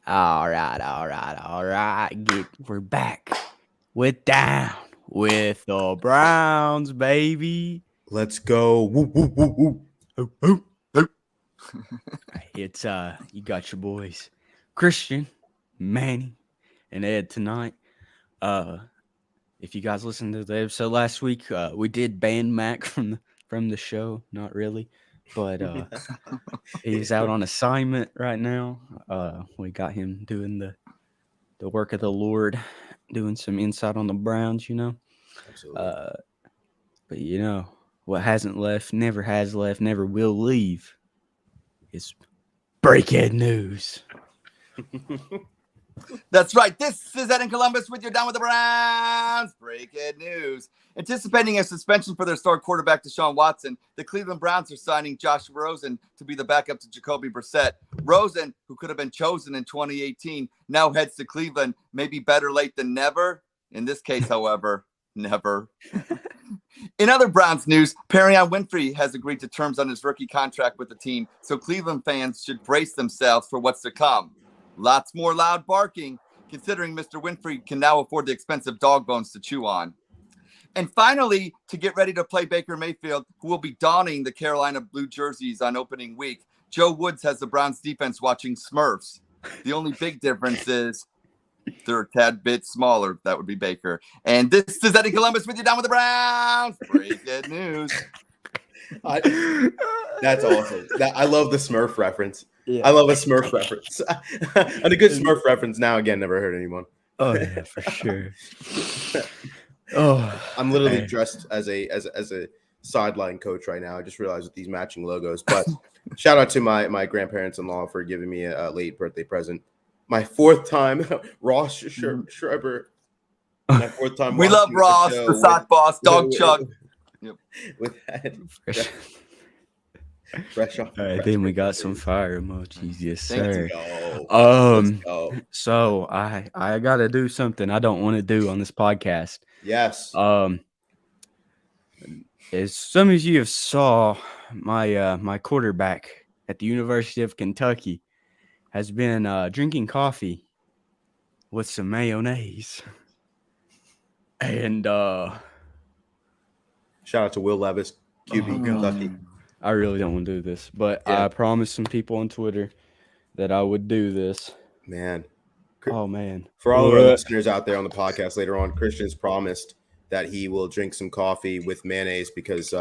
All right. We're back with Down with the Browns, baby. Let's go. Woo, woo, woo, woo. Ooh, ooh, ooh. It's you got your boys, Christian, Manny, and Ed tonight. Uh, if you guys listened to the episode last week, we did ban Mac from the show. Not really, but he's out on assignment right now. We got him doing the work of the Lord, doing some insight on the Browns, Absolutely. Uh, but what hasn't left, never has left, never will leave is breaking news. That's right. This is Ed in Columbus with your Down with the Browns. Breaking news. Anticipating a suspension for their star quarterback Deshaun Watson, the Cleveland Browns are signing Josh Rosen to be the backup to Jacoby Brissett. Rosen, who could have been chosen in 2018, now heads to Cleveland. Maybe better late than never. In this case, however, never. In other Browns news, Perion Winfrey has agreed to terms on his rookie contract with the team, so Cleveland fans should brace themselves for what's to come. Lots more loud barking, considering Mr. Winfrey can now afford the expensive dog bones to chew on. And finally, to get ready to play Baker Mayfield, who will be donning the Carolina blue jerseys on opening week, Joe Woods has the Browns defense watching Smurfs. The only big difference is they're a tad bit smaller. That would be Baker. And this is Eddie Columbus with you Down with the Browns. Breaking news. That's awesome. I love the Smurf reference. Yeah. I love a Smurf reference. And a good Smurf reference now again, never heard anyone. Oh yeah, for sure. Oh, I'm literally dressed as a sideline coach right now. I just realized with these matching logos. But shout out to my grandparents-in-law for giving me a late birthday present. My fourth time, Ross Schreiber. My fourth time. We love Ross, the sock boss, dog Chuck. With that. Fresh off. All right, then we got some fire emojis, yes sir. Let's go. So I gotta do something I don't want to do on this podcast. Yes. As some of you have saw, my quarterback at the University of Kentucky has been drinking coffee with some mayonnaise, and shout out to Will Levis, QB Kentucky. I really don't want to do this, but I promised some people on Twitter that I would do this. Man. Oh, man. For all of our listeners out there on the podcast later on, Christian's promised that he will drink some coffee with mayonnaise because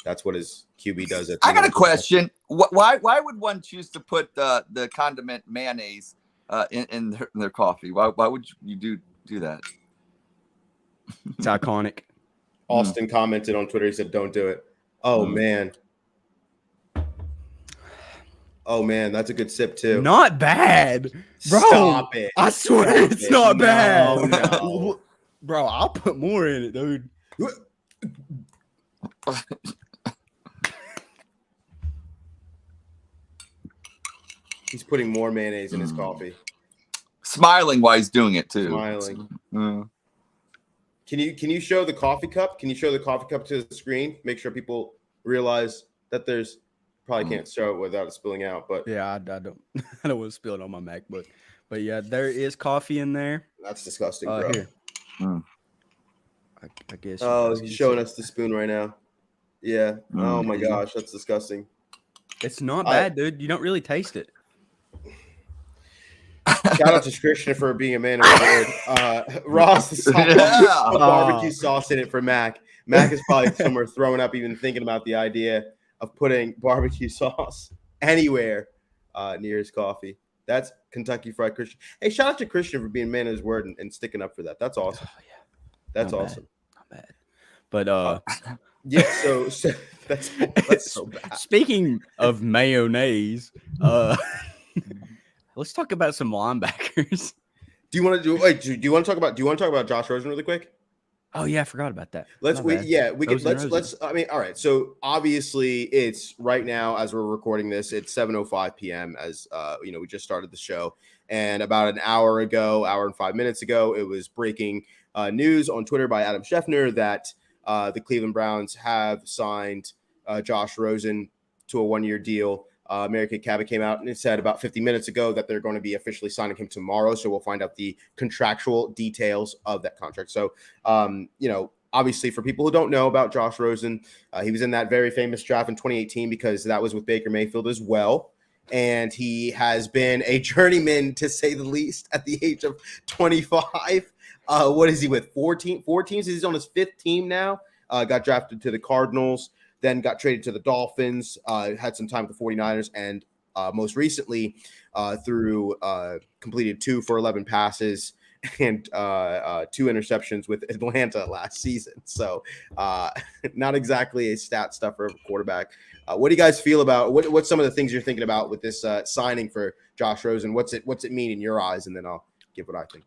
that's what his QB does. I got a question. Why would one choose to put the condiment mayonnaise in their coffee? Why would you do that? It's iconic. Austin commented on Twitter. He said, "Don't do it." Oh, man. Oh, man, that's a good sip, too. Not bad. Bro, stop it. I swear it's not bad. No. Bro, I'll put more in it, dude. He's putting more mayonnaise in his coffee. Smiling while he's doing it, too. Smiling. Can you show the coffee cup? Can you show the coffee cup to the screen? Make sure people realize that there's probably can't show it without it spilling out. But yeah, I don't I don't want to spill it on my MacBook. But yeah, there is coffee in there. That's disgusting, bro. Here. I guess. Oh, he's showing us the spoon right now. Yeah. Oh my gosh, that's disgusting. It's not bad, dude. You don't really taste it. Shout out to Christian for being a man of the word. Ross, the barbecue sauce in it for Mac. Mac is probably somewhere throwing up, even thinking about the idea of putting barbecue sauce anywhere near his coffee. That's Kentucky Fried Christian. Hey, shout out to Christian for being a man of his word and sticking up for that. That's awesome. Oh, yeah. That's awesome. Not bad. But yeah, so that's so bad. Speaking of mayonnaise, let's talk about some linebackers. Do you want to talk about Josh Rosen really quick? Oh yeah, I forgot about that. Let's I mean, all right. So obviously it's right now as we're recording this, it's 7:05 p.m. as we just started the show. And about an hour and 5 minutes ago, it was breaking news on Twitter by Adam Scheffner that the Cleveland Browns have signed Josh Rosen to a 1-year deal. Mary Kay Cabot came out and it said about 50 minutes ago that they're going to be officially signing him tomorrow. So we'll find out the contractual details of that contract. So, obviously, for people who don't know about Josh Rosen, he was in that very famous draft in 2018 because that was with Baker Mayfield as well. And he has been a journeyman, to say the least, at the age of 25. What is he with? 14 teams? He's on his fifth team now. Got drafted to the Cardinals, then got traded to the Dolphins, had some time with the 49ers, and most recently completed 2 for 11 passes and 2 interceptions with Atlanta last season. So not exactly a stat stuffer of a quarterback. What do you guys feel about what's some of the things you're thinking about with this signing for Josh Rosen? What's it mean in your eyes? And then I'll give what I think.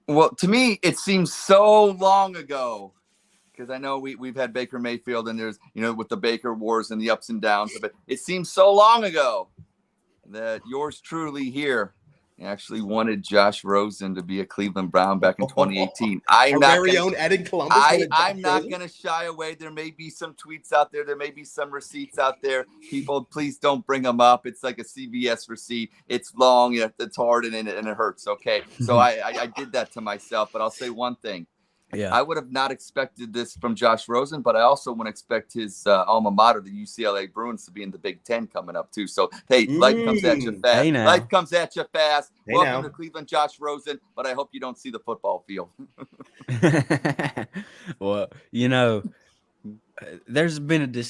Well, to me, it seems so long ago because I know we've had Baker Mayfield and there's, with the Baker wars and the ups and downs of it. It seems so long ago that yours truly here actually wanted Josh Rosen to be a Cleveland Brown back in 2018. I'm not going to shy away. There may be some tweets out there. There may be some receipts out there. People, please don't bring them up. It's like a CVS receipt. It's long. It's hard and it hurts. Okay. So I did that to myself, but I'll say one thing. Yeah, I would have not expected this from Josh Rosen, but I also wouldn't expect his alma mater, the UCLA Bruins, to be in the Big Ten coming up too. So, hey, life comes at you fast. Life comes at you fast. Welcome to Cleveland, Josh Rosen, but I hope you don't see the football field. Well, there's been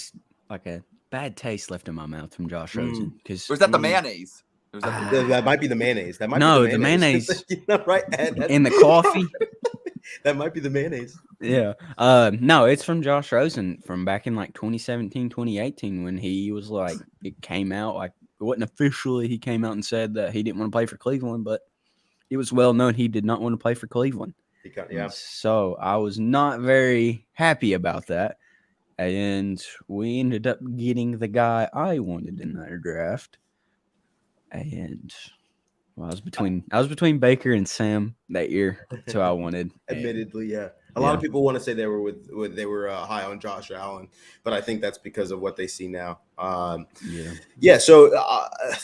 a bad taste left in my mouth from Josh Rosen. Or is that the mayonnaise? That might be the mayonnaise. That might be the mayonnaise. Right? In the coffee. That might be the mayonnaise. Yeah. No, it's from Josh Rosen from back in 2017, 2018 when he was it came out it wasn't officially. He came out and said that he didn't want to play for Cleveland, but it was well known he did not want to play for Cleveland. Yeah. So I was not very happy about that. And we ended up getting the guy I wanted in that draft. And I was between Baker and Sam that year. That's who I wanted. Admittedly, yeah. A lot of people want to say they were high on Josh Allen, but I think that's because of what they see now. So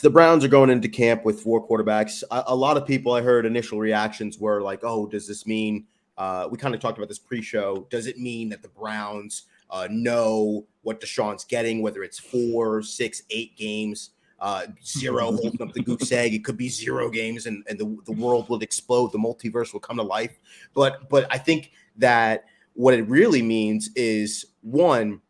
the Browns are going into camp with 4 quarterbacks. A lot of people, I heard initial reactions were like, "Oh, does this mean?" We kind of talked about this pre-show. Does it mean that the Browns know what Deshaun's getting, whether it's 4, 6, 8 games? 0 holding up the goose egg. It could be 0 games and the world will explode. The multiverse will come to life. But I think that what it really means is, one,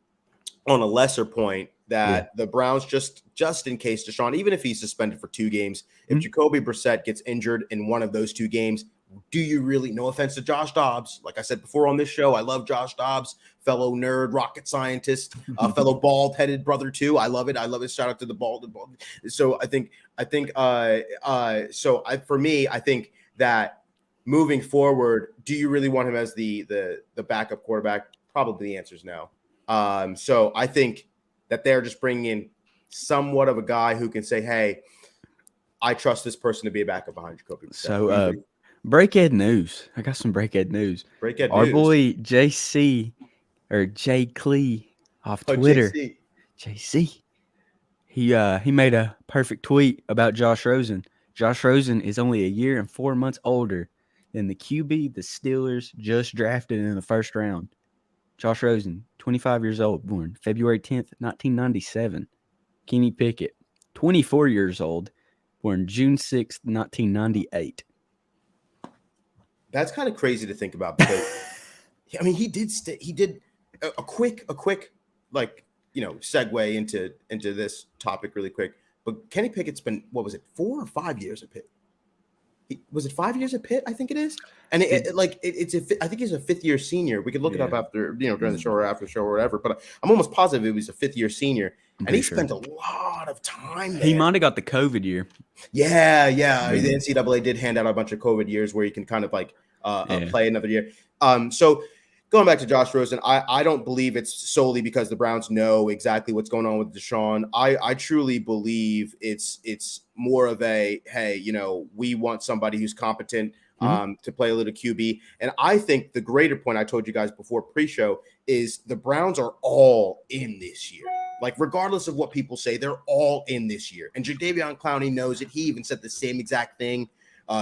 on a lesser point, that the Browns, just in case Deshaun, even if he's suspended for 2 games, if Jacoby Brissett gets injured in one of those 2 games, do you really, no offense to Josh Dobbs, like I said before on this show, I love Josh Dobbs, fellow nerd, rocket scientist, fellow bald-headed brother too. I love it. Shout out to the bald. So I think for me, I think that moving forward, do you really want him as the backup quarterback? Probably the answer is no. So I think that they're just bringing in somewhat of a guy who can say, hey, I trust this person to be a backup behind Jacoby Brissett. So, breakhead news. I got some breakhead news. Our boy JC or Jay Clee off Twitter. JC. He made a perfect tweet about Josh Rosen. Josh Rosen is only a year and 4 months older than the QB the Steelers just drafted in the first round. Josh Rosen, 25 years old, born February 10th, 1997. Kenny Pickett, 24 years old, born June 6th, 1998. That's kind of crazy to think about because, I mean, he did a quick segue into this topic really quick. But Kenny Pickett's been, 4 or 5 years at Pitt? Was it 5 years at Pitt? I think it is. And I think he's a 5th-year senior. We could look it up after, during the show or after the show or whatever. But I'm almost positive it was a 5th-year senior. And he spent a lot of time there. He might have got the COVID year. Yeah. The NCAA did hand out a bunch of COVID years where you can kind of play another year. So going back to Josh Rosen, I don't believe it's solely because the Browns know exactly what's going on with Deshaun. I truly believe it's more of a, hey, we want somebody who's competent to play a little QB. And I think the greater point I told you guys before pre-show is the Browns are all in this year. Like, regardless of what people say, they're all in this year. And Jadeveon Clowney knows it. He even said the same exact thing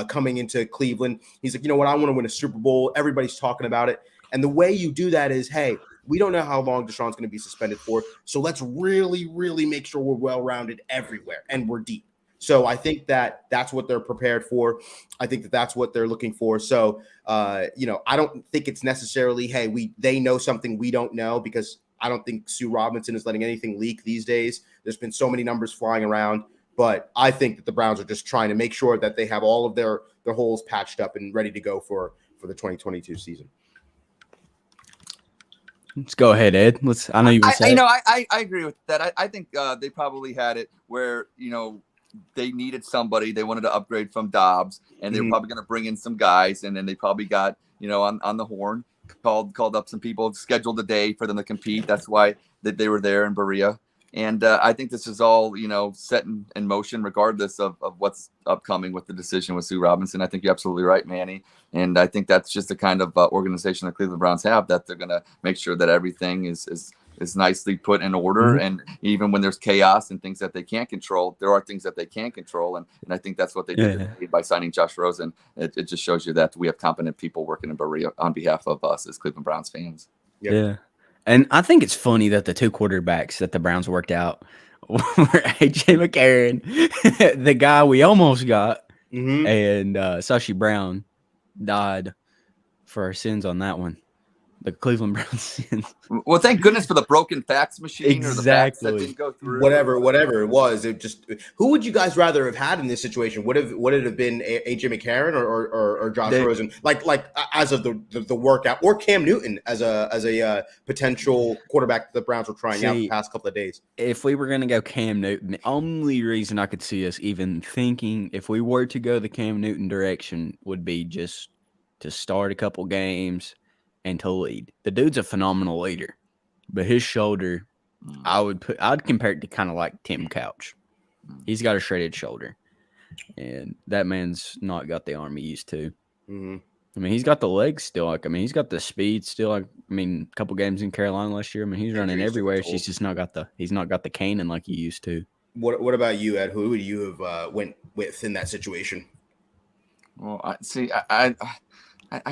coming into Cleveland. He's like, you know what? I want to win a Super Bowl. Everybody's talking about it. And the way you do that is, hey, we don't know how long Deshaun's going to be suspended for. So let's really, really make sure we're well-rounded everywhere and we're deep. So I think that's what they're prepared for. I think that's what they're looking for. So, I don't think it's necessarily, hey, they know something we don't know, because I don't think Sue Robinson is letting anything leak these days. There's been so many numbers flying around, but I think that the Browns are just trying to make sure that they have all of their holes patched up and ready to go for the 2022 season. Let's go ahead, Ed. I know you want to say. I agree with that. I think they probably had it where, they needed somebody. They wanted to upgrade from Dobbs, and they were probably going to bring in some guys, and then they probably got, on the horn, called up some people, scheduled a day for them to compete. That's why they were there in Berea. And I think this is all, set in motion, regardless of what's upcoming with the decision with Sue Robinson. I think you're absolutely right, Manny. And I think that's just the kind of organization the Cleveland Browns have, that they're going to make sure that everything is nicely put in order. And even when there's chaos and things that they can't control, there are things that they can control. And I think that's what they did by signing Josh Rosen. It just shows you that we have competent people working in Berea on behalf of us as Cleveland Browns fans. Yep. Yeah. And I think it's funny that the two quarterbacks that the Browns worked out were A.J. McCarron, the guy we almost got, and Sashi Brown died for our sins on that one. The Cleveland Browns sins. Well, thank goodness for the broken fax machine or the fax that didn't go through. Whatever it was, it just. Who would you guys rather have had in this situation? Would it have been A.J. McCarron or Josh Rosen? Like as of the workout, or Cam Newton as a potential quarterback that the Browns were trying out the past couple of days. If we were going to go Cam Newton, the only reason I could see us even thinking if we were to go the Cam Newton direction would be just to start a couple games and to lead. The dude's a phenomenal leader, but his shoulder, I'd compare it to kind of like Tim Couch. He's got a shredded shoulder, and that man's not got the arm he used to. I mean, he's got the legs still. He's got the speed still. A couple games in Carolina last year. He's running everywhere. He's just not got the cannon like he used to. What about you, Ed? Who would you have went with in that situation? Well, I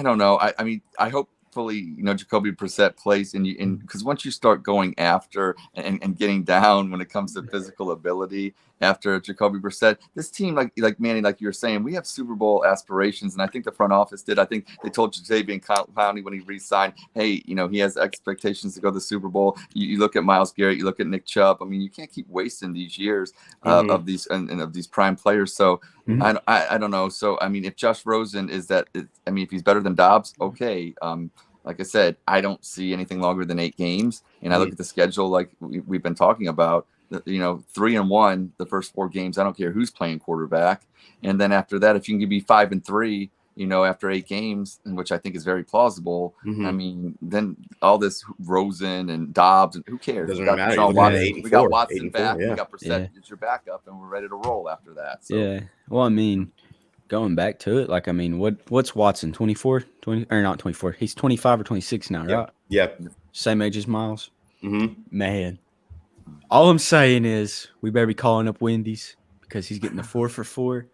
don't know. I hope Jacoby Brissett plays because once you start going after and getting down when it comes to physical ability after Jacoby Brissett, this team, like Manny, like you were saying, we have Super Bowl aspirations, and I think the front office did. I think they told Jadeveon Clowney when he re-signed, hey, he has expectations to go to the Super Bowl. You look at Myles Garrett, you look at Nick Chubb. You can't keep wasting these years of these and of these prime players. So I don't know. So if Josh Rosen is that, if he's better than Dobbs, okay. Like I said, I don't see anything longer than 8 games. And I look at the schedule like we've been talking about, 3-1 the first 4 games. I don't care who's playing quarterback. And then after that, if you can be 5-3, after 8 games, which I think is very plausible, then all this Rosen and Dobbs, and who cares? Doesn't matter. We got Watson back. We got Brissett as your backup, and we're ready to roll after that. So. Yeah. Well, going back to it, what's Watson, 24? 20, or not 24. He's 25 or 26 now, right? Yep. Same age as Miles. Man. All I'm saying is we better be calling up Wendy's because he's getting the 4 for 4.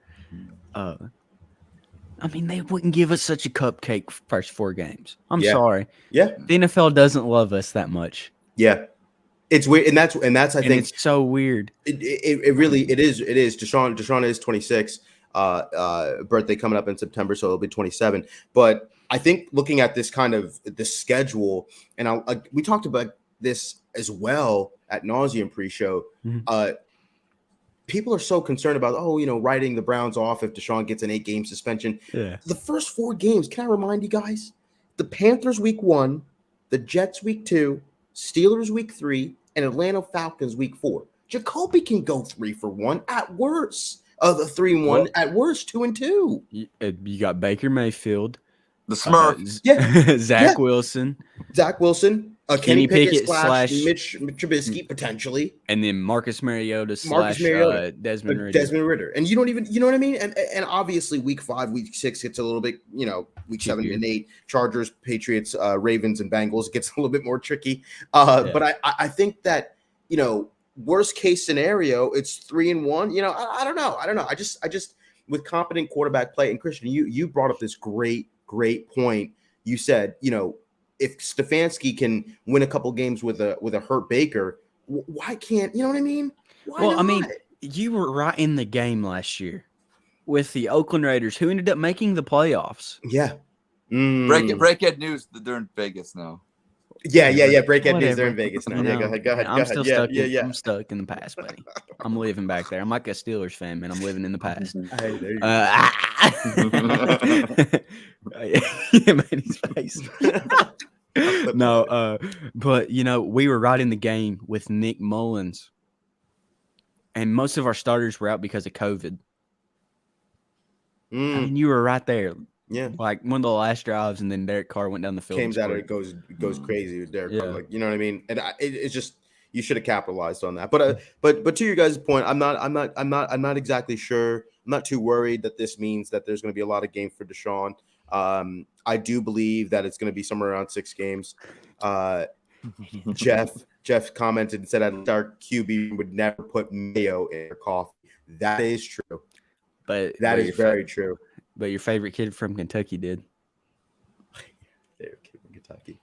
They wouldn't give us such a cupcake for first 4 games. I'm sorry. Yeah. The NFL doesn't love us that much. Yeah. It's weird, and that's I think it's so weird. It really is. Deshaun is 26. Birthday coming up in September, so it'll be 27. But I think looking at this kind of the schedule, and we talked about this as well at nauseam pre-show. People are so concerned about writing the Browns off if Deshaun gets an 8-game suspension. Yeah. The first 4 games, can I remind you guys? The Panthers week 1, the Jets week 2, Steelers week 3, and Atlanta Falcons week 4. Jacoby can go 3 for 1 at worst. The 3-1 at worst, 2-2. You got Baker Mayfield, the Smurf, Zach Wilson, Kenny Pickett slash Mitch Trubisky potentially, and then Marcus Mariota Desmond Ritter. And you don't even, you know what I mean? And obviously week 5, week 6 gets a little bit, week 7 and 8, Chargers, Patriots, Ravens, and Bengals gets a little bit more tricky. But I think that worst case scenario, it's 3-1. I don't know. I just with competent quarterback play. And Christian, you brought up this great point. You said, if Stefanski can win a couple games with a hurt Baker, why can't, you know what I mean? Why not? I mean, you were right in the game last year with the Oakland Raiders, who ended up making the playoffs. Yeah. Breakhead news that they're in Vegas now. Yeah. Breakhead news, they're in Vegas now. Go ahead. I'm still stuck. I'm stuck in the past, buddy. I'm living back there. I'm like a Steelers fan, man. I'm living in the past. Hey, there you go. Yeah, man, his face. No, but we were right in the game with Nick Mullins, and most of our starters were out because of COVID. I mean, you were right there. Yeah, like one of the last drives, and then Derek Carr went down the field. Came out, it goes crazy with Derek Carr. Like, you know what I mean? And it's just, you should have capitalized on that. But to your guys' point, I'm not exactly sure. I'm not too worried that this means that there's going to be a lot of games for Deshaun. I do believe that it's going to be somewhere around 6 games. Jeff commented and said, our QB would never put mayo in their coffee. That is true. But that is very true. But your favorite kid from Kentucky did. Favorite kid from Kentucky.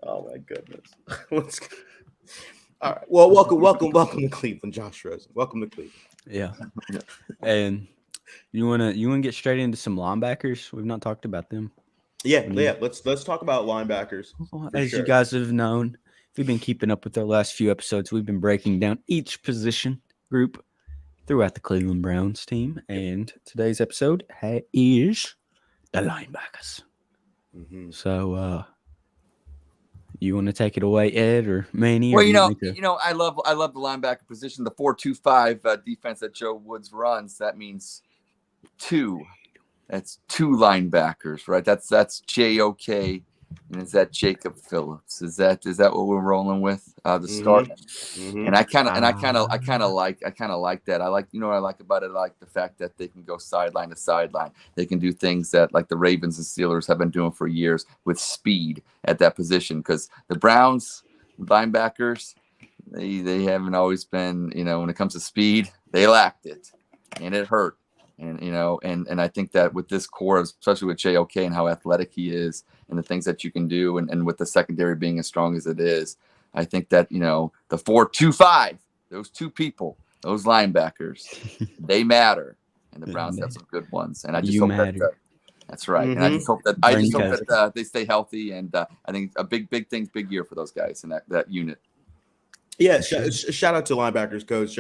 Oh my goodness. All right. Well, welcome to Cleveland, Josh Rosen. Welcome to Cleveland. Yeah. And you wanna get straight into some linebackers? We've not talked about them. Yeah. Let's talk about linebackers. As you guys have known, if you've been keeping up with our last few episodes, we've been breaking down each position group throughout the Cleveland Browns team, and today's episode is the linebackers. Mm-hmm. So, you want to take it away, Ed or Manny? Well, I love the linebacker position. The 4-2-5 defense that Joe Woods runs. That means 2. That's 2 linebackers, right? That's JOK. And is that Jacob Phillips? Is that what we're rolling with? The start. Mm-hmm. And I kind of like that. I like, what I like about it. I like the fact that they can go sideline to sideline. They can do things that like the Ravens and Steelers have been doing for years with speed at that position. Because the Browns linebackers, they haven't always been, when it comes to speed, they lacked it, and it hurt. And and I think that with this core, especially with JOK and how athletic he is and the things that you can do, and with the secondary being as strong as it is, I think that the 4-2-5, those 2 people, those linebackers, they matter, and the Browns have some good ones. And I just hope that's right. Mm-hmm. And I just hope that they stay healthy. And I think a big year for those guys and that unit. Yeah, shout out to linebackers coach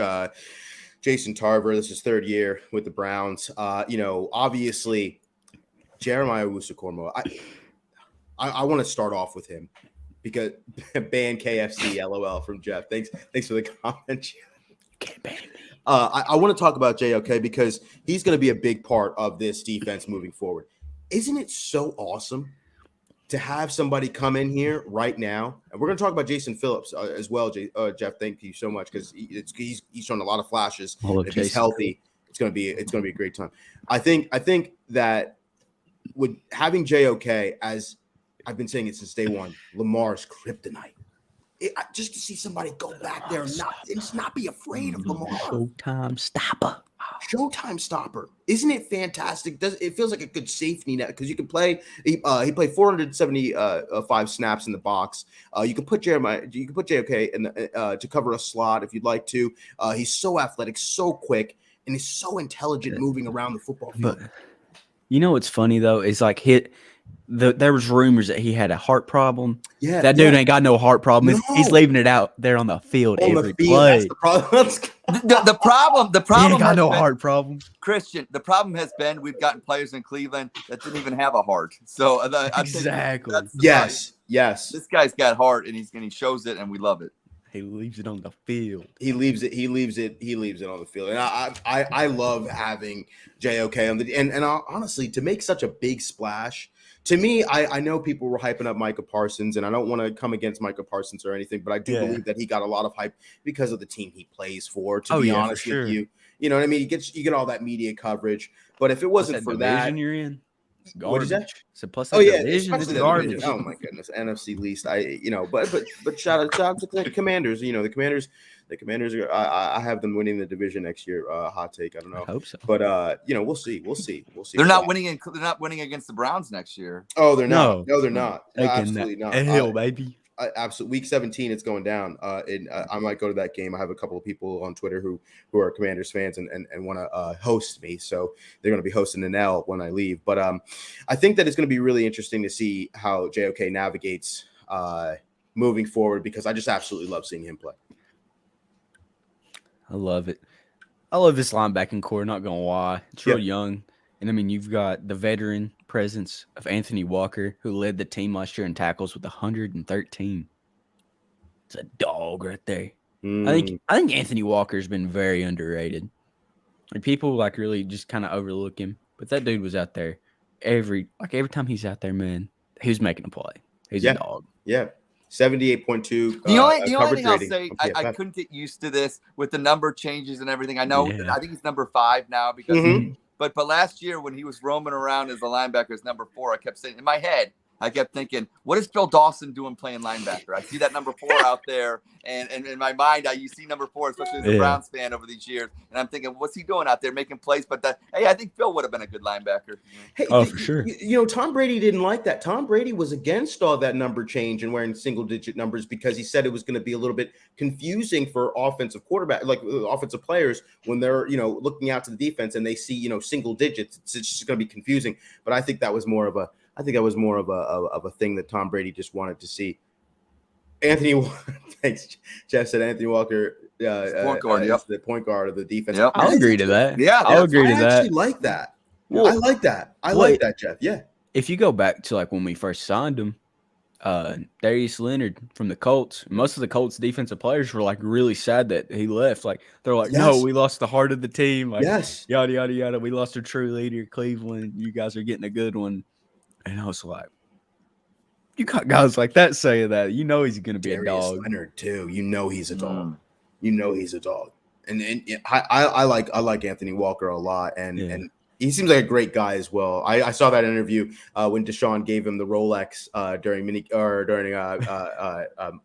Jason Tarver. This is 3rd year with the Browns. Obviously, Jeremiah Owusu-Koramoah. I want to start off with him because ban KFC, LOL from Jeff. Thanks for the comment. Can't ban me. I want to talk about JOK because he's going to be a big part of this defense moving forward. Isn't it so awesome to have somebody come in here right now? And we're going to talk about Jason Phillips as well, Jeff. Thank you so much because he's shown a lot of flashes. If he's healthy, it's going to be a great time. I think that with having JOK, as I've been saying it since day one, Lamar's kryptonite. Just to see somebody go back there and not be afraid of Lamar. Showtime stopper. Isn't it fantastic? It feels like a good safety net because you can play. He played 475 snaps in the box. You can put JOK in to cover a slot if you'd like to. He's so athletic, so quick, and he's so intelligent moving around the football field. But what's funny though is like there was rumors that he had a heart problem. Yeah, that dude ain't got no heart problem. No. He's leaving it out there on the field every play. That's the problem. The problem. He ain't got no heart problem. Christian, the problem has been we've gotten players in Cleveland that didn't even have a heart. So exactly. Yes. This guy's got heart, and he shows it, and we love it. He leaves it on the field. He leaves it on the field. And I love having JOK on the and honestly, to make such a big splash. To me, I know people were hyping up Micah Parsons, and I don't want to come against Micah Parsons or anything, but I do believe that he got a lot of hype because of the team he plays for. To be honest with you, you know what I mean. You get all that media coverage, but if it wasn't for that, you're in. What'd you say? Garbage. So plus Oh that yeah, division, it's especially that garbage. division. Oh my goodness, NFC least. But shout out to the Commanders. The Commanders are. I have them winning the division next year. Hot take. I don't know. I hope so. But we'll see. They're not winning. They're not winning against the Browns next year. Oh, they're not. No, they're not. Absolutely Absolutely not. Hell, baby. Absolutely. Week 17, it's going down. I might go to that game. I have a couple of people on Twitter who are Commanders fans and want to host me. So they're going to be hosting an L when I leave. But I think that it's going to be really interesting to see how JOK navigates moving forward, because I just absolutely love seeing him play. I love it. I love this linebacking core, not going to lie. It's real young. And, I mean, you've got the veteran presence of Anthony Walker, who led the team last year in tackles with 113. It's a dog right there. I think Anthony Walker's been very underrated. Like, people, really just kind of overlook him. But that dude was out there every time he's out there, man, he was making a play. He's a dog. Yeah. 78.2. The only thing I'll say, I couldn't get used to this with the number changes and everything. I know. I think he's number 5 now because, but last year when he was roaming around as the linebacker as number 4, I kept saying in my head, I kept thinking, what is Phil Dawson doing playing linebacker? I see that number 4 out there, and in my mind, you see number 4, especially as a Browns fan over these years, and I'm thinking, what's he doing out there making plays? But hey, I think Phil would have been a good linebacker. Hey, for sure. Tom Brady didn't like that. Tom Brady was against all that number change and wearing single-digit numbers because he said it was going to be a little bit confusing for offensive quarterback, like offensive players, when they're looking out to the defense and they see single digits. It's just going to be confusing. But I think that was more of a a thing that Tom Brady just wanted to see. Thanks. Jeff said Anthony Walker point guard, is the point guard of the defense. Yep. I'll agree to that. Yeah, I'll agree to that. I actually like that. Well, I like that. I like that, Jeff. Yeah. If you go back to when we first signed him, Darius Leonard from the Colts, most of the Colts defensive players were really sad that he left. They're like, no, we lost the heart of the team. Yada, yada, yada. We lost our true leader, Cleveland. You guys are getting a good one. And I was like, you got guys like that saying that. He's going to be a dog. Leonard too. He's a dog. He's a dog. And I like Anthony Walker a lot, and he seems like a great guy as well. I saw that interview when Deshaun gave him the Rolex during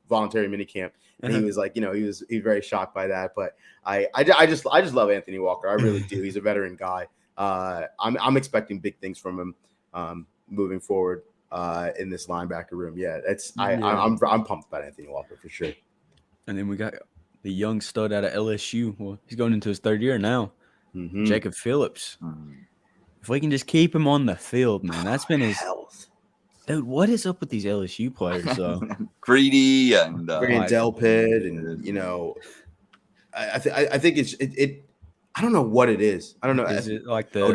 voluntary minicamp, and he was like, he was very shocked by that. But I just love Anthony Walker. I really do. He's a veteran guy. I'm expecting big things from him moving forward in this linebacker room. Yeah, I'm pumped about Anthony Walker for sure. And then we got the young stud out of LSU. Well, he's going into his 3rd year now. Jacob Phillips. If we can just keep him on the field, man, that's been his health. Dude, what is up with these LSU players though? Greedy and Delpit, and I think it's I don't know what it is. I don't know. Is it like the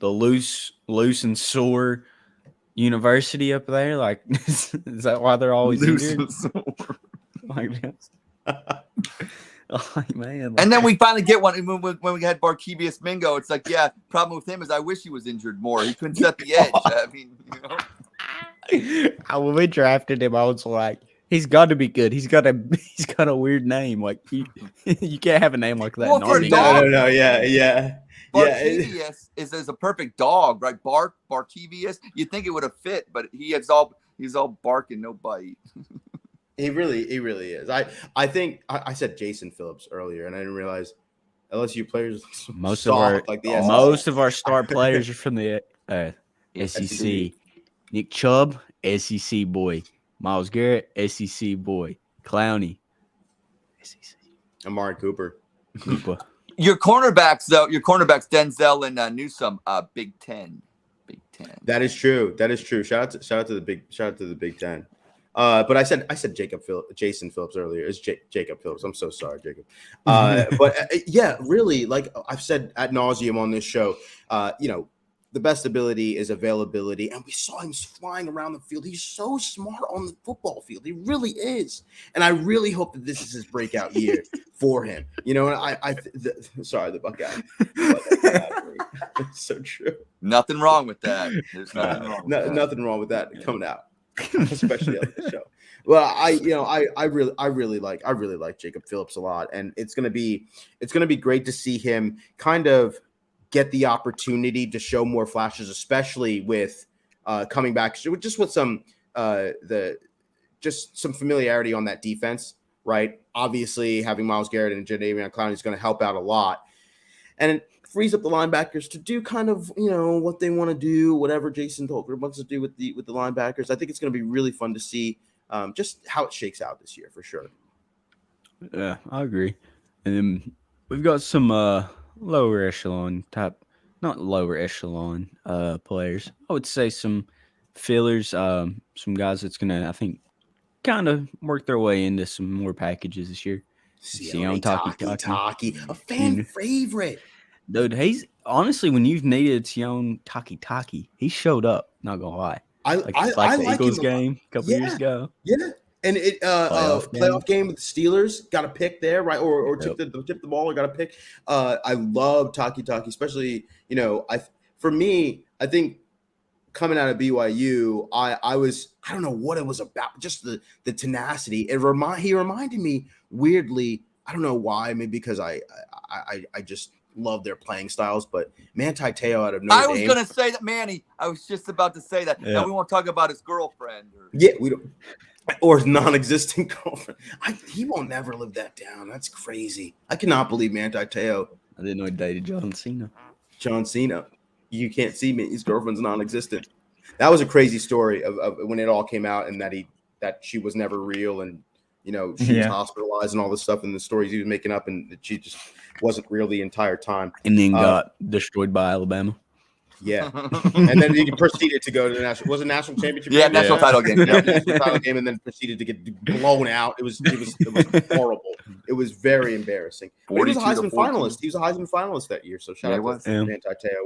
loose and sore university up there? Is that why they're always injured? Man. And then we finally get one when we had Barkevious Mingo. It's problem with him is I wish he was injured more. He couldn't set the edge. I mean, when we drafted him, I was like, he's got to be good. He's got a weird name. You can't have a name like that. Well, for a dog, no, yeah. Barkevious is a perfect dog, right? Barkevious. You'd think it would have fit, but he's all bark and no bite. He really is. I think I said Jason Phillips earlier, and I didn't realize LSU players most of our star players are from the SEC. Nick Chubb, SEC boy. Myles Garrett, SEC boy. Clowney, SEC. Amari Cooper. Your cornerbacks, Denzel and Newsome, Big Ten. That is true. Shout out to the Big Ten. But I said Jason Phillips earlier. It's Jacob Phillips. I'm so sorry, Jacob. But really, I've said ad nauseum on this show, the best ability is availability, and we saw him flying around the field. He's so smart on the football field. He really is, and I really hope that this is his breakout year for him. And sorry, the Buckeye. It's so true. Nothing wrong with that. There's nothing wrong with that coming out. Especially on the show. Well, I really like Jacob Phillips a lot, and it's gonna be great to see him kind of get the opportunity to show more flashes, especially with coming back just with some some familiarity on that defense, right? Obviously, having Myles Garrett and Jadeveon Clowney is going to help out a lot, and it frees up the linebackers to do kind of what they want to do, whatever Jason Tolker wants to do with the linebackers. I think it's going to be really fun to see just how it shakes out this year for sure. Yeah, I agree. And then we've got some lower echelon type, not lower echelon players. I would say some fillers, some guys that's gonna, I think, kind of work their way into some more packages this year. Sione Taki, a fan favorite. Dude, he's honestly, when you've needed Sione Taki, he showed up. Not gonna lie. I the Eagles game a couple years ago. Yeah. And it playoff game with the Steelers, got a pick there, right? Or tipped the ball or got a pick. I love Taki, especially, I think coming out of BYU, I don't know what it was about, just the tenacity. He reminded me weirdly, I don't know why, maybe because I just love their playing styles, but Manti Te'o out of Notre Dame. I was going to say that, Manny. I was just about to say that. Yeah. And we won't talk about his girlfriend. We don't. Or his non-existent girlfriend. He won't never live that down. That's crazy. I cannot believe Manti Te'o. I didn't know he dated John Cena. John Cena. You can't see me. His girlfriend's non-existent. That was a crazy story of when it all came out and that she was never real and she was hospitalized and all this stuff and the stories he was making up and that she just wasn't real the entire time. And then got destroyed by Alabama. Yeah, and then he proceeded to go to the national championship. Yeah, national title game. Yeah, national title game, and then proceeded to get blown out. It was horrible. It was very embarrassing. He was a Heisman finalist. He was a Heisman finalist that year. So shout out to Manti Te'o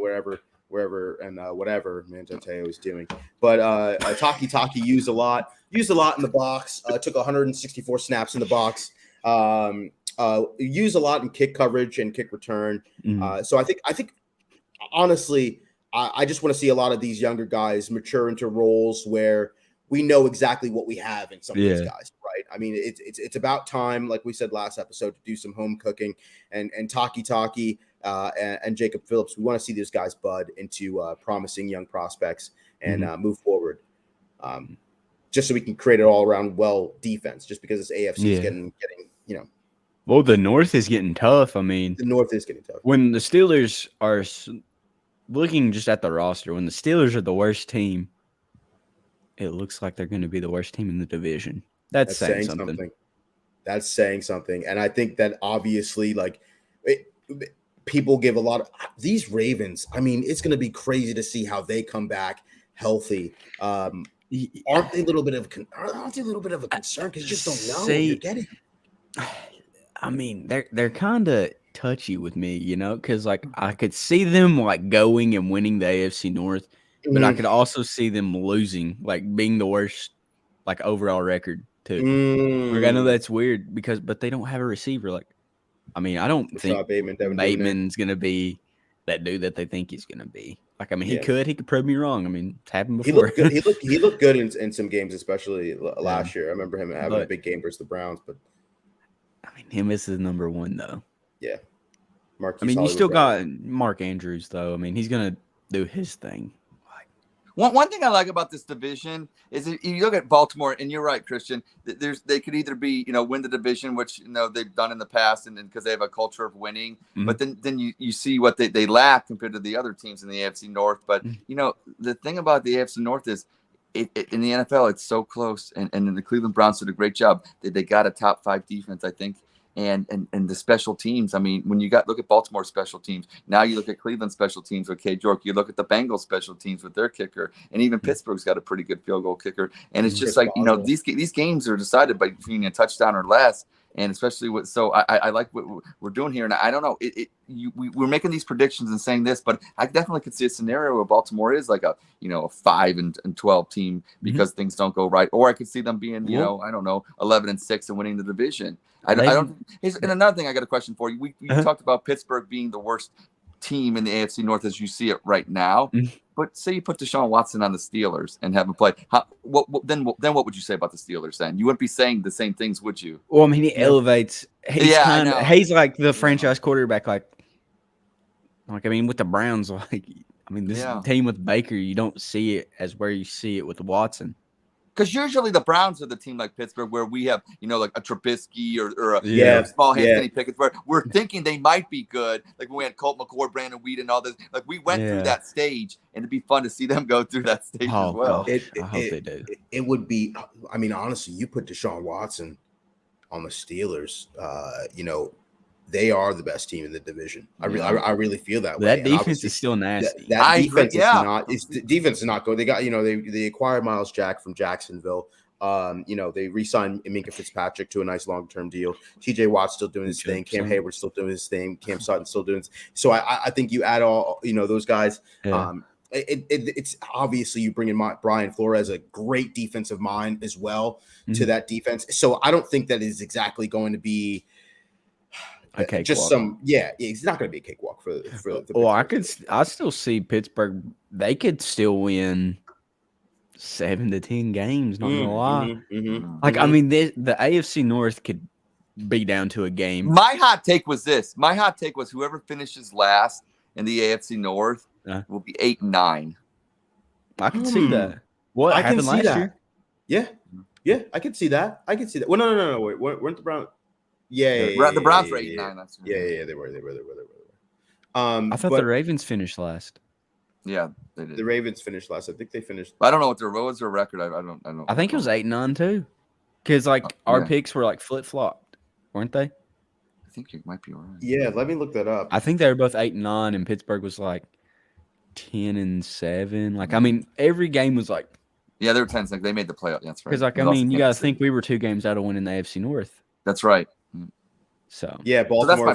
wherever and whatever Manti Te'o is doing. But Taki used a lot in the box. Took 164 snaps in the box. Used a lot in kick coverage and kick return. So I think honestly. I just want to see a lot of these younger guys mature into roles where we know exactly what we have in some of these guys, right? I mean, it's about time, like we said last episode, to do some home cooking and Taki and Jacob Phillips. We want to see these guys bud into promising young prospects and move forward, just so we can create an all-around well defense. Just because this AFC is getting. Well, the North is getting tough. I mean, the North is getting tough. When the Steelers are. Looking just at the roster, when the Steelers are the worst team, it looks like they're going to be the worst team in the division. That's saying something. That's saying something. And I think that obviously, people give a lot of these Ravens. I mean, it's going to be crazy to see how they come back healthy. Aren't they a little bit of a concern because you just don't know what you're getting? I mean, they're kind of touchy with me, because I could see them going and winning the AFC North, but I could also see them losing, being the worst overall record too. I know that's weird but they don't have a receiver. I don't think Bateman's gonna be that dude that they think he's gonna be. He could prove me wrong. It's happened before. He looked good in some games, especially last year. I remember him having a big game versus the Browns, but him is number one though. Yeah. You still got Mark Andrews, though. He's going to do his thing. One thing I like about this division is if you look at Baltimore, and you're right, Christian, they could either be, win the division, which, they've done in the past and because they have a culture of winning. But then you see what they lack compared to the other teams in the AFC North. But, the thing about the AFC North is in the NFL, it's so close. And the Cleveland Browns did a great job. They got a top 5 defense, I think. And the special teams, when you look at Baltimore special teams, now you look at Cleveland special teams with K. Jork, you look at the Bengals special teams with their kicker, and even Pittsburgh's got a pretty good field goal kicker. And it's just these games are decided by between a touchdown or less. And especially I like what we're doing here. And I don't know, we're making these predictions and saying this, but I definitely could see a scenario where Baltimore is a 5-12 team because things don't go right. Or I could see them being, 11-6 and winning the division. I don't. And another thing, I got a question for you. We talked about Pittsburgh being the worst team in the AFC North as you see it right now. But say you put Deshaun Watson on the Steelers and have him play. Then what would you say about the Steelers then? You wouldn't be saying the same things, would you? Well, he elevates. He's like the franchise quarterback. Like, I mean, with the Browns, like, I mean, this team with Baker, you don't see it as where you see it with Watson. Because usually the Browns are the team like Pittsburgh where we have, like a Trubisky or a small hand Kenny Pickett, where we're thinking they might be good. Like when we had Colt McCoy, Brandon Weed, and all this. Like we went through that stage, and it'd be fun to see them go through that stage as well. I hope they do. It would be, I mean, honestly, you put Deshaun Watson on the Steelers, they are the best team in the division. I really feel that way. That defense is still nasty. That defense defense is not good. They got, they acquired Miles Jack from Jacksonville. They re-signed Minkah Fitzpatrick to a nice long-term deal. TJ Watt's still doing his thing. Cam Hayward's still doing his thing. Cam Sutton's still doing his. So I think you add all, those guys. Yeah. It's obviously you bring in Brian Flores, a great defensive mind as well to that defense. So I don't think that is exactly going to be just it's not going to be a cakewalk for the well, I still see Pittsburgh. They could still win 7 to 10 games. Not gonna lie. I mean, the AFC North could be down to a game. My hot take was this. My hot take was whoever finishes last in the AFC North will be 8-9. I can see that. What happened last year? Yeah, I can see that. Well, no. Wait, weren't the Browns? The Browns were 8-9 last year. Yeah, they were. I thought the Ravens finished last. Yeah, they did. The Ravens finished last. I think they finished. I don't know what was their record. I don't. I think it was 8-9 too, because our picks were flip flopped, weren't they? I think you might be right. Yeah, let me look that up. I think they were both 8-9, and Pittsburgh was 10-7. I mean, every game was they were 10. They made the playoff. That's right. Because I mean, you got to think we were 2 games out of winning the AFC North. That's right. So yeah, Baltimore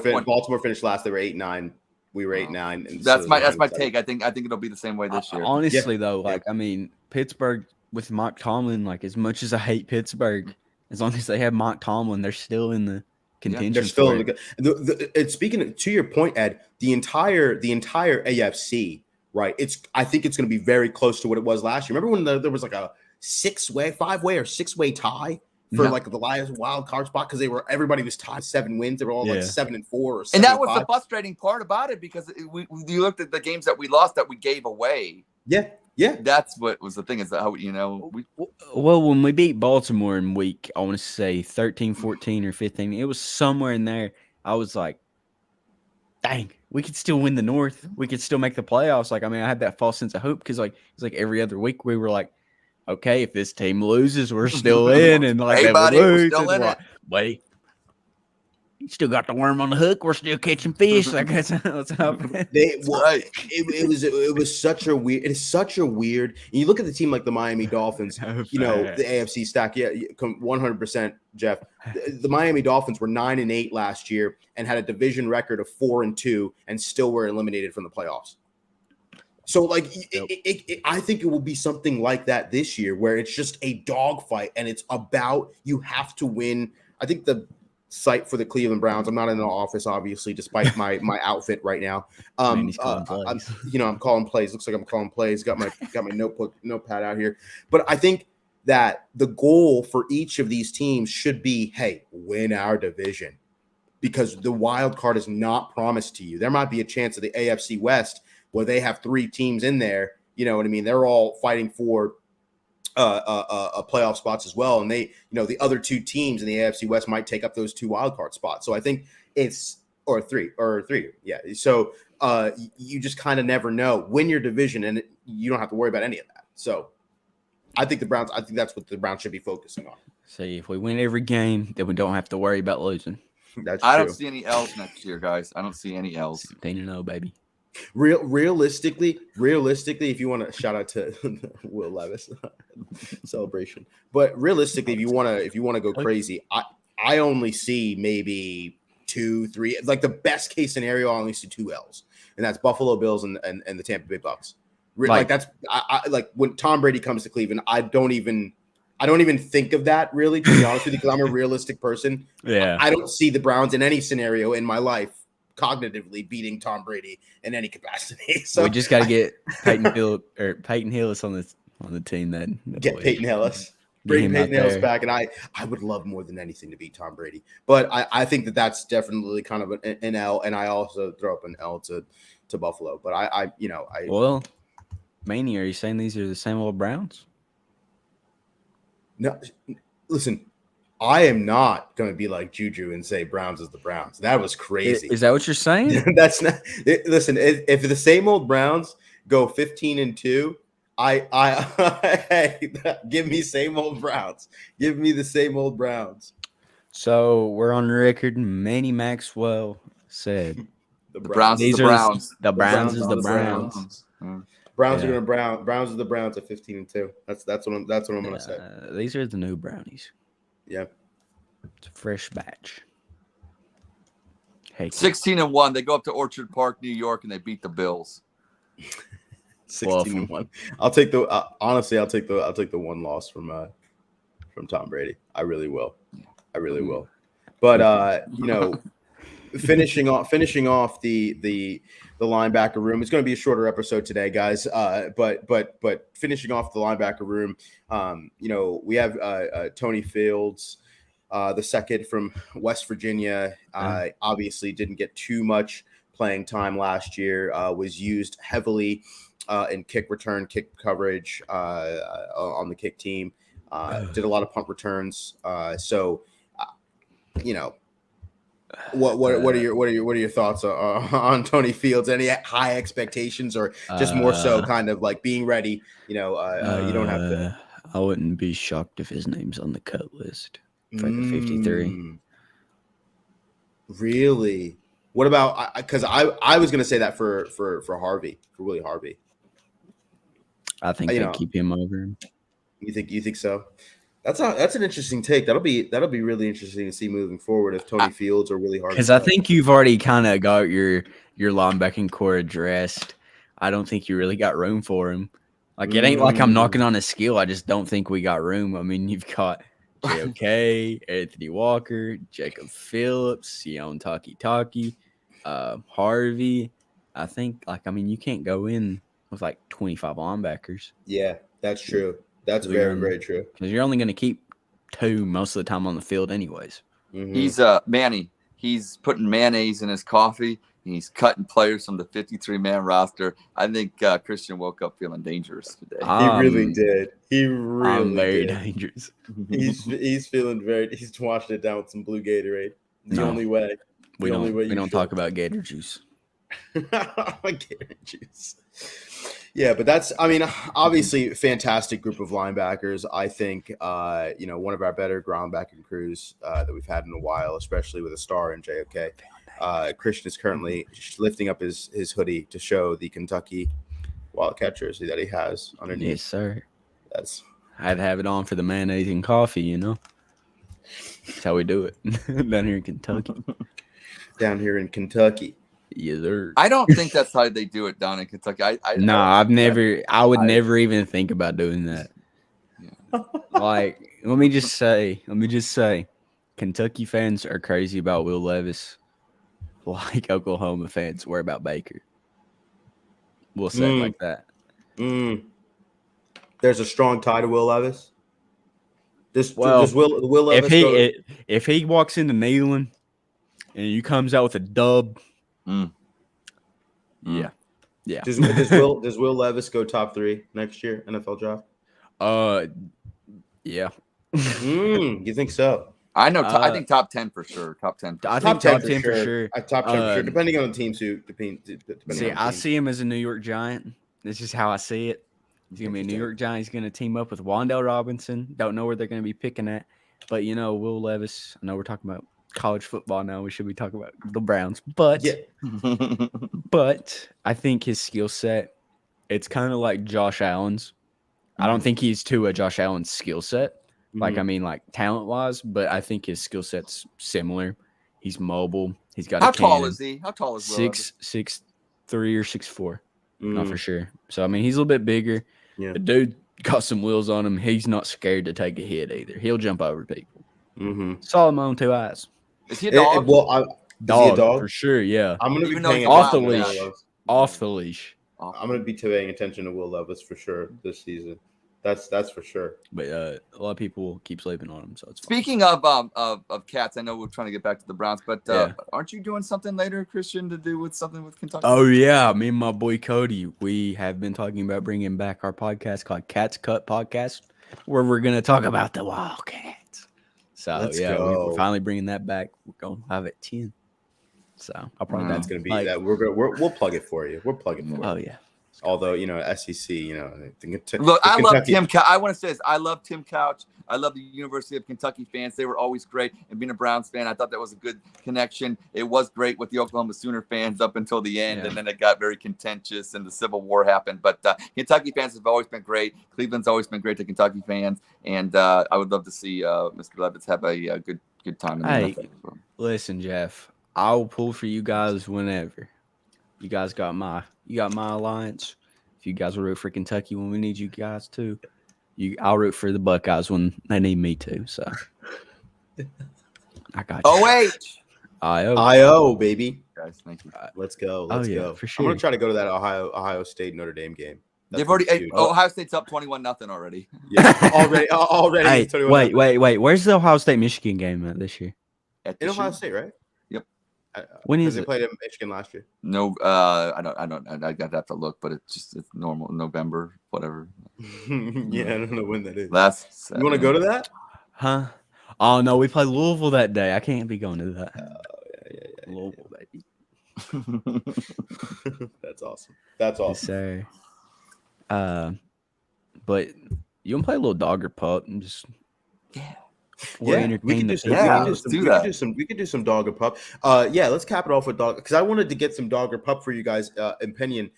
finished last. They were 8-9. We were 8-9. That's my take. I think it'll be the same way this year. Honestly, though, I mean, Pittsburgh with Mike Tomlin, as much as I hate Pittsburgh, as long as they have Mike Tomlin, they're still in the contention. They're still in the. Speaking to your point, Ed, the entire AFC, right? I think it's going to be very close to what it was last year. Remember when there was a 5-way or 6-way tie for the Lions wild card spot because everybody was tied 7 wins. They were all 7-4 or 7-5. And that was the frustrating part about it because you looked at the games that we lost that we gave away. Yeah. That's what was the thing is that how well, when we beat Baltimore in week, I want to say 13, 14, or 15, it was somewhere in there. I was like, dang, we could still win the North. We could still make the playoffs. I mean, I had that false sense of hope because it's every other week we were like, okay, if this team loses, we're still in, and hey, buddy, we're still in it. Buddy, you still got the worm on the hook. We're still catching fish. That's what's happening. It was such a weird. It is such a weird. And you look at the team like the Miami Dolphins. The AFC stack. Yeah, 100%, Jeff. The Miami Dolphins were 9-8 last year and had a division record of 4-2, and still were eliminated from the playoffs. So, I think it will be something like that this year, where it's just a dogfight, and it's about you have to win. I think the site for the Cleveland Browns. I'm not in the office, obviously, despite my outfit right now. I'm calling plays. Looks like I'm calling plays. Got my notepad out here. But I think that the goal for each of these teams should be, hey, win our division, because the wild card is not promised to you. There might be a chance of the AFC West where they have 3 teams in there, you know what I mean? They're all fighting for a playoff spots as well. And they, the other 2 teams in the AFC West might take up those 2 wildcard spots. So I think it's, or three. Yeah. So you just kind of never know. Win your division and you don't have to worry about any of that. So I think that's what the Browns should be focusing on. See, if we win every game, then we don't have to worry about losing. That's true. I don't see any L's next year, guys. I don't see any L's. 17-0, baby. Realistically, if you want to shout out to Will Levis celebration, but realistically, if you want to go crazy, I only see maybe 2, 3, like the best case scenario. I only see 2 L's, and that's Buffalo Bills and the Tampa Bay Bucks. That's like when Tom Brady comes to Cleveland, I don't even think of that, really, to be honest with you, because I'm a realistic person. Yeah, I don't see the Browns in any scenario in my life cognitively beating Tom Brady in any capacity. So we just got to get Peyton Hillis on the team. Then get Peyton Hillis, bring Peyton Hillis back, and I would love more than anything to beat Tom Brady. But I think that's definitely kind of an L, and I also throw up an L to to Buffalo. But I Well, Manny, are you saying these are the same old Browns? no, listen. I am not going to be like Juju and say Browns is the Browns. That was crazy. Is that what you're saying? That's not. Listen, if the same old Browns go 15-2, I give me same old Browns. Give me the same old Browns. So we're on record. Manny Maxwell said The Browns is the Browns. The Browns is the Browns. Browns. Browns are going to Browns are the Browns at 15-2. That's what I'm going to say. These are the new Brownies. Yeah. It's a fresh batch. Hey, 16-1. They go up to Orchard Park, New York, and they beat the Bills. 16-1. I'll take the honestly. I'll take the one loss from Tom Brady. I really will. But finishing off the linebacker room. It's going to be a shorter episode today, guys. But finishing off the linebacker room, we have Tony Fields. The second from West Virginia, obviously didn't get too much playing time last year, was used heavily in kick return, kick coverage on the kick team, did a lot of punt returns. What are your thoughts on Tony Fields? Any high expectations, or just more so kind of like being ready? You don't have to. I wouldn't be shocked if his name's on the cut list for the 53. Really? What about? Because I was going to say that for Harvey, for Willie Harvey. I think they keep him over him. You think so? That's an interesting take. That'll be really interesting to see moving forward if Tony Fields or Willie Harvey. Because I think you've already kind of got your linebacking core addressed. I don't think you really got room for him. Like it ain't like I'm knocking on his skill. I just don't think we got room. I mean, you've got JOK, Anthony Walker, Jacob Phillips, Sion Taki, Harvey. I think you can't go in with like 25 linebackers. Yeah, that's true. That's very, very true. Because you're only going to keep 2 most of the time on the field anyways. Mm-hmm. He's Manny. He's putting mayonnaise in his coffee. He's cutting players from the 53-man roster. I think Christian woke up feeling dangerous today. He really did. I'm very dangerous. He's feeling he's washing it down with some blue Gatorade. The only way. We don't talk about Gator juice. Gator juice. Yeah, but that's, obviously a fantastic group of linebackers. I think, one of our better ground-backing crews that we've had in a while, especially with a star in JOK. Christian is currently lifting up his hoodie to show the Kentucky Wildcat jersey that he has underneath. Yes, sir. I'd have it on for the mayonnaise and coffee, That's how we do it down here in Kentucky. Yes, sir. I don't think that's how they do it down in Kentucky. I would never even think about doing that. Yeah. Like, let me just say, Kentucky fans are crazy about Will Levis, like Oklahoma fans were about Baker. We'll say it like that. There's a strong tie to Will Levis. Does Will Levis if he walks into Neyland and he comes out with a dub. Yeah. Does Will Levis go top 3 next year NFL draft? Yeah. You think so? I know. I think top 10 for sure. Top 10. I think top 10 for sure. Top 10 for sure. Depending on the team suit. I see him as a New York Giant. This is how I see it. He's gonna be a New York Giant. He's gonna team up with Wan'Dale Robinson. Don't know where they're gonna be picking at, but Will Levis. I know we're talking about college football now. We should be talking about the Browns, but but I think his skill set, it's kind of like Josh Allen's. I don't think he's to a Josh Allen's skill set, like talent wise, but I think his skill set's similar. He's mobile. He's got. How tall is he? How tall is Will? 6'3" or 6'4". Not for sure. So he's a little bit bigger. Yeah. The dude got some wheels on him. He's not scared to take a hit either. He'll jump over people. Saw him on 2 eyes. Is he a dog? Is he a dog? For sure, yeah. I'm going to be paying off the leash. Off the leash. I'm going to be paying attention to Will Levis for sure this season. That's for sure. But a lot of people keep sleeping on him, so it's fine. Speaking of cats, I know we're trying to get back to the Browns, but aren't you doing something later, Christian, to do with something with Kentucky? Oh yeah, me and my boy Cody, we have been talking about bringing back our podcast called Cats Cut Podcast, where we're gonna talk about the Wildcats. So Let's we're go. finally bringing that back. We're going live at 10. So I'll probably That's gonna be that. We'll plug it for you. We'll plug it for you. Oh yeah. Although SEC, Look, I love Tim. I want to say this. I love Tim Couch. I love the University of Kentucky fans. They were always great. And being a Browns fan, I thought that was a good connection. It was great with the Oklahoma Sooner fans up until the end, and then it got very contentious, and the Civil War happened. But Kentucky fans have always been great. Cleveland's always been great to Kentucky fans, and I would love to see Mr. Levitz have a good time in the NFL. Listen, Jeff, I'll pull for you guys whenever. You guys got my alliance. If you guys will root for Kentucky when we need you guys to, I'll root for the Buckeyes when they need me to. So I got you. IO, baby. Guys, thank you. Let's go. Let's go. For sure. I'm gonna try to go to that Ohio State Notre Dame game. They've already Ohio State's up 21-0 already. Yeah, already. Hey, wait. Where's the Ohio State Michigan game at this year? In Ohio State, right? Yep. When is it? They played in Michigan last year. No, I don't. I got to have to look, but it's normal November, whatever. Yeah, I don't know when that is. You want to go to that? Huh? Oh no, we play Louisville that day. I can't be going to that. Yeah. Louisville, baby. That's awesome. That's awesome. Yes, sir. But you want to play a little dog or pup and just we could do some. We could do some dog or pup. Let's cap it off with dog because I wanted to get some dog or pup for you guys. Opinion.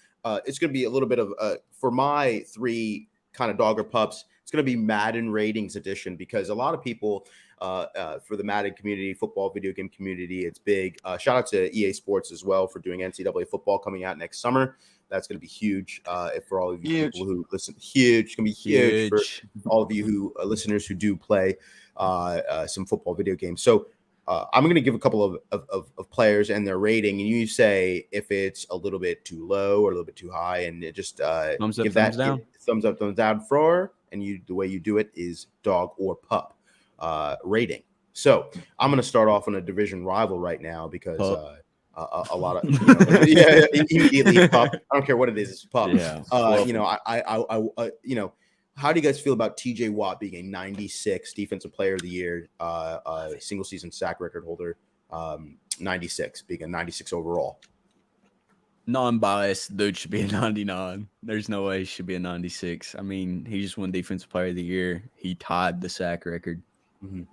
It's going to be a little bit of for my 3 kind of dog or pups. It's going to be Madden ratings edition because a lot of people for the Madden community, football video game community, it's big. Shout out to EA Sports as well for doing NCAA football coming out next summer. That's going to be huge for all of you people who listen. Huge. It's going to be huge for all of you listeners who do play some football video games. So I'm going to give a couple of players and their rating, and you say if it's a little bit too low or a little bit too high, and just thumbs up, give thumbs down. Thumbs up, thumbs down for. And the way you do it is dog or pup rating. So I'm going to start off on a division rival right now because a lot of immediately pup. I don't care what it is, it's pup. Yeah. How do you guys feel about TJ Watt being a 96 defensive player of the year, single season sack record holder, 96 being a 96 overall? Non-biased, dude should be a 99. There's no way he should be a 96. I mean, he just won Defensive Player of the Year. He tied the sack record. Mm-hmm.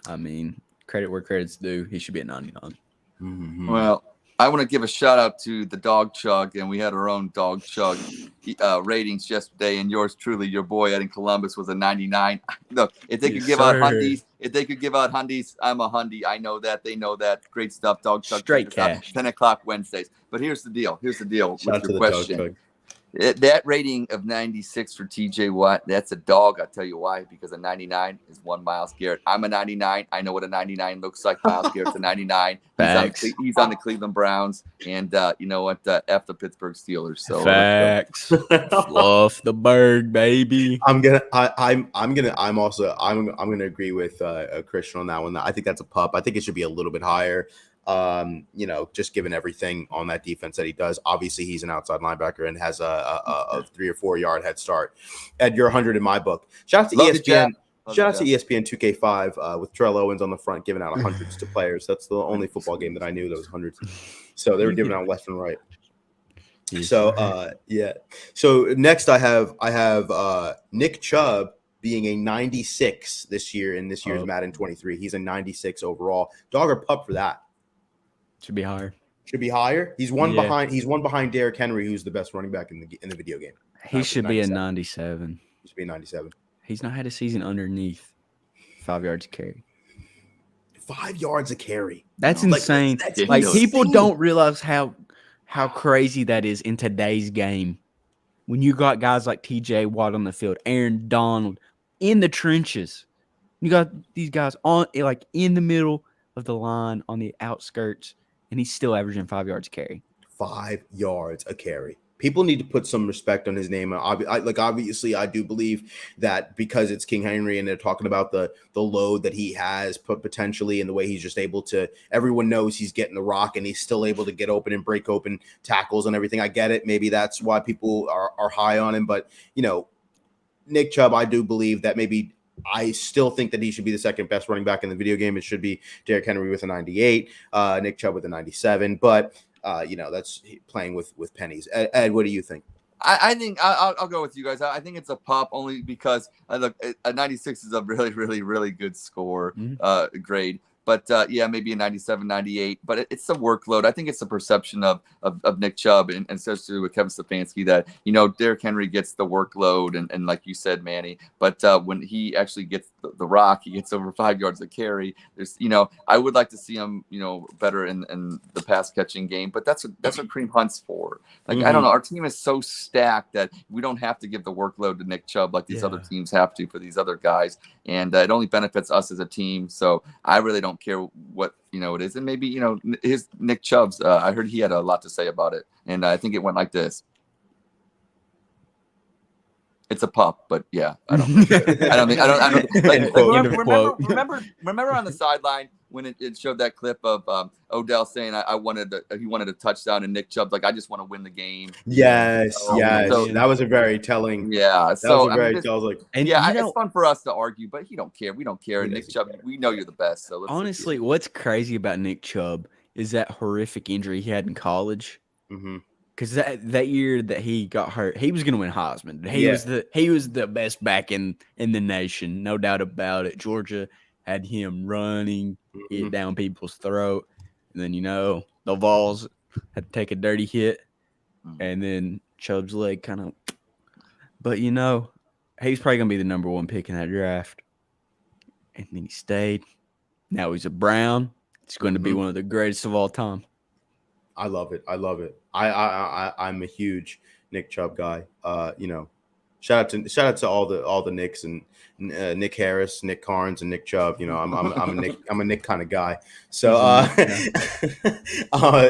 I mean, credit where credit's due. He should be a 99. Mm-hmm. Well, I want to give a shout out to the Dog Chug, and we had our own Dog Chug ratings yesterday, and yours truly, your boy Ed in Columbus, was a 99. Look, if they could give out Hundies, I'm a Hundy. I know that. They know that. Great stuff. Dog Chug. Straight cash. 10 o'clock Wednesdays. But here's the deal. Shout with your question. That rating of 96 for TJ Watt, that's a dog. I'll tell you why. Because a 99 is one Myles Garrett. I'm a 99. I know what a 99 looks like. Myles Garrett's a 99. He's on the Cleveland Browns. And you know what? F the Pittsburgh Steelers. So facts. Fluff the bird, baby. I'm gonna agree with Christian on that one. I think that's a pup. I think it should be a little bit higher. Just given everything on that defense that he does. Obviously, he's an outside linebacker and has a 3 or 4 yard head start. Ed, you're 100 in my book. Shout out to ESPN. Shout out to ESPN 2K5 with Terrell Owens on the front giving out hundreds to players. That's the only football game that I knew that was hundreds. So they were giving out left and right. So So next I have Nick Chubb being a 96 this year in this year's Madden 23. He's a 96 overall. Dog or pup for that? Should be higher. Should be higher. He's one behind Derrick Henry, who's the best running back in the video game. He should be a 97. He should be a 97. He's not had a season underneath 5 yards a carry. 5 yards a carry. That's insane. People don't realize how crazy that is in today's game. When you got guys like TJ Watt on the field, Aaron Donald in the trenches. You got these guys on in the middle of the line on the outskirts, and he's still averaging 5 yards a carry. 5 yards a carry. people need to put some respect on his name. Obviously, I do believe that because it's King Henry and they're talking about the load that he has potentially and the way he's just able to. Everyone knows he's getting the rock and he's still able to get open and break open tackles and everything. I get it. Maybe that's why people are high on him. But Nick Chubb, I do believe that maybe. I still think that he should be the second best running back in the video game. It should be Derrick Henry with a 98, Nick Chubb with a 97. But that's playing with pennies. Ed, what do you think? I think I'll go with you guys. I think it's a pop only because look, a 96 is a really, really, really good score grade. But maybe a 97, 98. But it's the workload. I think it's the perception of Nick Chubb and especially with Kevin Stefanski that, Derrick Henry gets the workload and like you said, Manny. But when he actually gets the rock, he gets over 5 yards a carry. There's, I would like to see him, better in the pass catching game. But that's what Kareem Hunt's for. Like, I don't know. Our team is so stacked that we don't have to give the workload to Nick Chubb like these other teams have to for these other guys. And it only benefits us as a team. So I really don't care what it is, and maybe his Nick Chubb's. I heard he had a lot to say about it, and I think it went like this. It's a pup, but yeah, I don't. Remember on the sideline when it showed that clip of Odell saying he wanted a touchdown, and Nick Chubb's like, I just want to win the game. Yes. So, that was a very telling. Yeah. It's fun for us to argue, but he don't care. We don't care. And Nick Chubb, we know you're the best. So honestly, what's crazy about Nick Chubb is that horrific injury he had in college. Mm-hmm. Because that year that he got hurt, he was going to win Heisman. He was the best back in the nation, no doubt about it. Georgia had him running it down people's throat, and then the Vols had to take a dirty hit, and then Chubb's leg kind of. But he's probably going to be the number 1 pick in that draft, and then he stayed. Now he's a Brown. It's going to be one of the greatest of all time. I love it. I'm a huge Nick Chubb guy. Shout out to all the Nicks and Nick Harris, Nick Carnes, and Nick Chubb. I'm a Nick kind of guy. So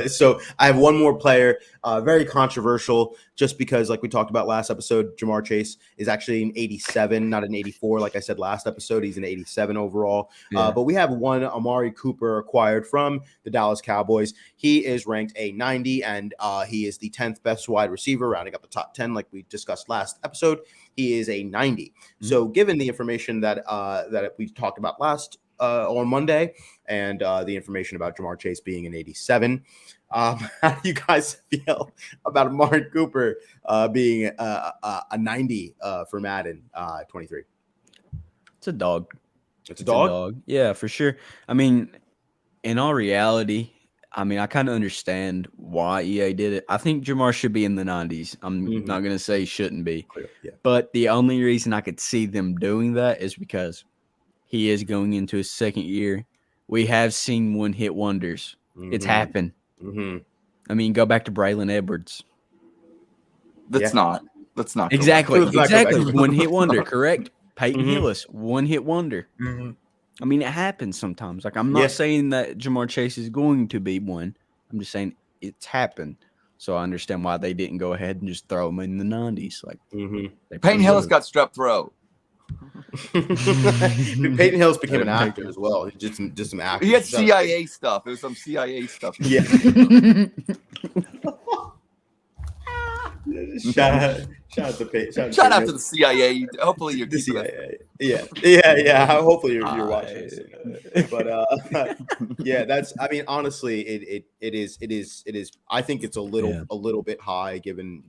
so I have one more player, very controversial, just because like we talked about last episode, Jamar Chase is actually an 87, not an 84. Like I said last episode, he's an 87 overall. Yeah. But we have one Amari Cooper acquired from the Dallas Cowboys. He is ranked a 90, and he is the 10th best wide receiver, rounding up the top 10, like we discussed last episode. He is a 90. So given the information that we talked about last on Monday and the information about Jamar Chase being an 87, how do you guys feel about Amari Cooper being a 90 for Madden 23? It's a dog. It's a dog? Yeah, for sure. I mean, in all reality, I kind of understand why EA did it. I think Jamar should be in the 90s. I'm not going to say he shouldn't be. Yeah. But the only reason I could see them doing that is because he is going into his second year. We have seen one-hit wonders. It's happened. Go back to Braylon Edwards. Let's not. Exactly. One-hit wonder, correct? Peyton Hillis, one-hit wonder. It happens sometimes. Like, I'm not saying that Jamar Chase is going to be one. I'm just saying it's happened. So I understand why they didn't go ahead and just throw him in the 90s. Like, Peyton Hillis got strep throat. Peyton Hillis became an actor as well. Just some acting. He had CIA stuff. It was some CIA stuff. Yeah. Shout out to Peyton. Shout out to the CIA. Hopefully you're the CIA. Yeah. Hopefully you're watching this. But honestly, it is. I think it's a little bit high given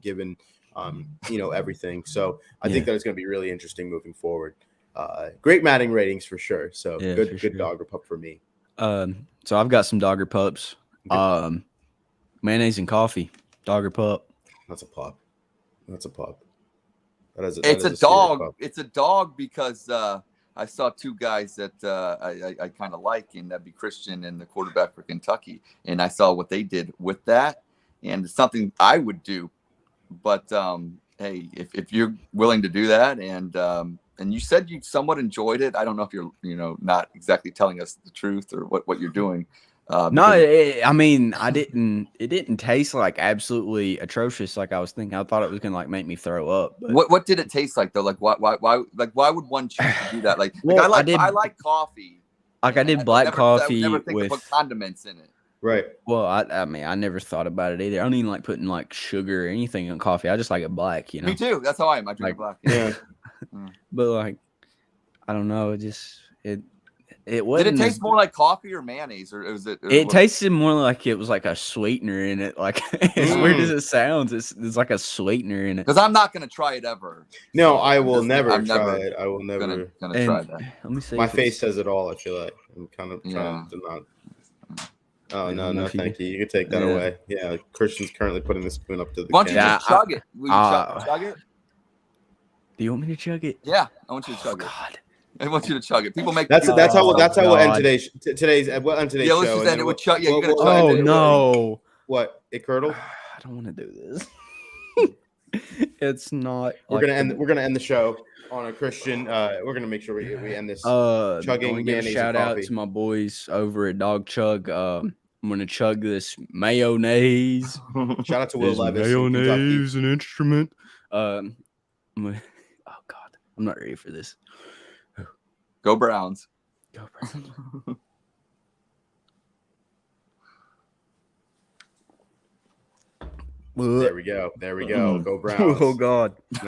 everything. So I think that it's going to be really interesting moving forward. Great Madden ratings for sure. So good Dogger pup for me. So I've got some Dogger pups. Okay. Mayonnaise and coffee. Dogger pup. That's a pup. It's a dog. It's a dog because I saw two guys that I kind of like, and that'd be Christian and the quarterback for Kentucky. And I saw what they did with that, and it's something I would do. But hey, if you're willing to do that, and you said you somewhat enjoyed it, I don't know if you're not exactly telling us the truth or what you're doing. No, I mean, I didn't. It didn't taste like absolutely atrocious like I was thinking. I thought it was gonna like make me throw up. But what did it taste like though? Like why would one choose to do that? Like Well, I like coffee. like I did black coffee I would never think to with put condiments in it. Right. Well, I mean, I never thought about it either. I don't even like putting like sugar or anything in coffee. I just like it black, you know. Me too. That's how I am. I drink it black. Yeah. But like, I don't know. It wasn't. Did it taste more like coffee or mayonnaise, or was it? It tasted more like it was like a sweetener in it. Like as weird as it sounds, it's like a sweetener in it. Because I'm not gonna try it ever. No, I will never try it. I will Gonna never. try that. Let me see. My face says it all. I feel like I'm kind of trying to not. Oh Yeah, no, thank you. You can take that away. Yeah, Christian's currently putting the spoon up to the. Why don't you camera. just chug it? Will you chug it? Do you want me to chug it? Yeah, I want you to chug it. God. I want you to chug it. People make That's how we'll end show. today's Yeah, let's show. just end it with chug. Yeah, you're gonna chug Oh it. no! What? It curdled? I don't want to do this. It's not. We're gonna end the show on a Christian. We're gonna make sure we end this. Chugging. Give a mayonnaise shout and out coffee. to my boys over at Dog Chug. I'm gonna chug this mayonnaise. Shout out to Will Is Levis. in Kentucky. mayonnaise an instrument? Oh God, I'm not ready for this. Go Browns. Go Browns. There we go. Go Browns. Oh God.